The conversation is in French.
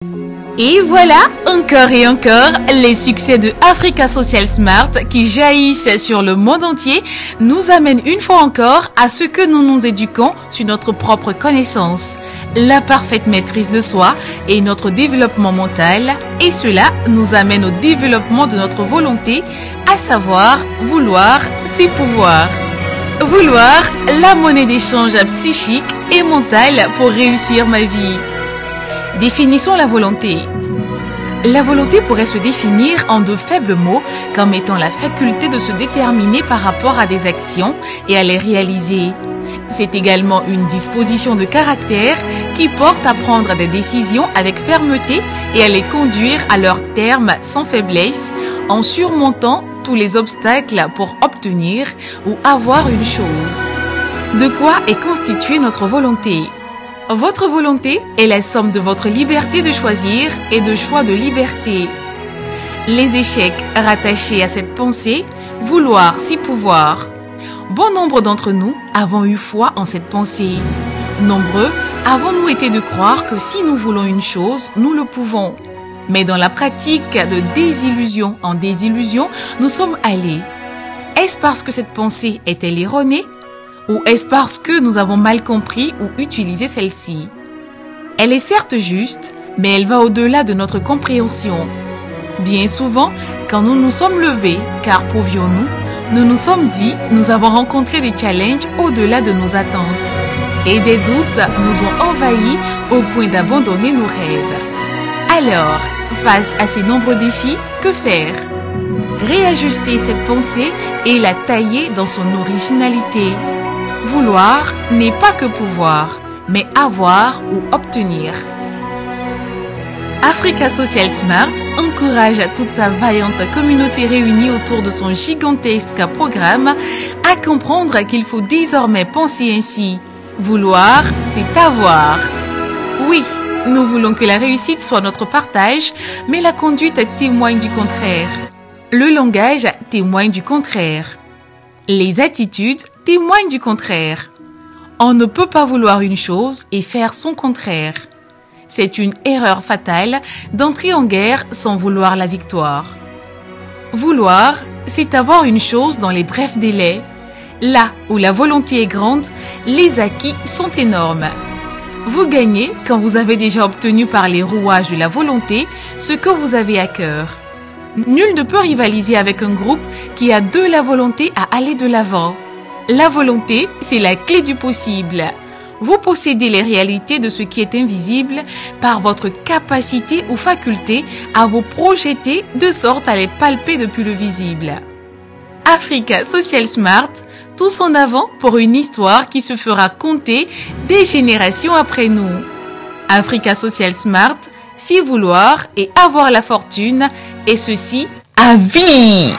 Et voilà, encore et encore, les succès de Africa Social Smart qui jaillissent sur le monde entier nous amènent une fois encore à ce que nous nous éduquons sur notre propre connaissance, la parfaite maîtrise de soi et notre développement mental, et cela nous amène au développement de notre volonté, à savoir vouloir, c'est pouvoir. Vouloir, la monnaie d'échange psychique et mentale pour réussir ma vie. Définissons la volonté. La volonté pourrait se définir en deux faibles mots comme étant la faculté de se déterminer par rapport à des actions et à les réaliser. C'est également une disposition de caractère qui porte à prendre des décisions avec fermeté et à les conduire à leur terme sans faiblesse en surmontant tous les obstacles pour obtenir ou avoir une chose. De quoi est constituée notre volonté ? Votre volonté est la somme de votre liberté de choisir et de choix de liberté. Les échecs rattachés à cette pensée, vouloir, c'est pouvoir. Bon nombre d'entre nous avons eu foi en cette pensée. Nombreux avons-nous été de croire que si nous voulons une chose, nous le pouvons. Mais dans la pratique de désillusion en désillusion, nous sommes allés. Est-ce parce que cette pensée est-elle erronée ? Ou est-ce parce que nous avons mal compris ou utilisé celle-ci ? Elle est certes juste, mais elle va au-delà de notre compréhension. Bien souvent, quand nous nous sommes levés, car pouvions-nous, nous nous sommes dit, nous avons rencontré des challenges au-delà de nos attentes. Et des doutes nous ont envahis au point d'abandonner nos rêves. Alors, face à ces nombreux défis, que faire ? Réajuster cette pensée et la tailler dans son originalité. Vouloir n'est pas que pouvoir, mais avoir ou obtenir. Africa Social Smart encourage toute sa vaillante communauté réunie autour de son gigantesque programme à comprendre qu'il faut désormais penser ainsi. Vouloir, c'est avoir. Oui, nous voulons que la réussite soit notre partage, mais la conduite témoigne du contraire. Le langage témoigne du contraire. Les attitudes témoignent du contraire. On ne peut pas vouloir une chose et faire son contraire. C'est une erreur fatale d'entrer en guerre sans vouloir la victoire. Vouloir, c'est avoir une chose dans les brefs délais. Là où la volonté est grande, les acquis sont énormes. Vous gagnez quand vous avez déjà obtenu par les rouages de la volonté ce que vous avez à cœur. Nul ne peut rivaliser avec un groupe qui a de la volonté à aller de l'avant. La volonté, c'est la clé du possible. Vous possédez les réalités de ce qui est invisible par votre capacité ou faculté à vous projeter de sorte à les palper depuis le visible. Africa Social Smart, tous en avant pour une histoire qui se fera compter des générations après nous. Africa Social Smart, si vouloir et avoir la fortune, et ceci à vie.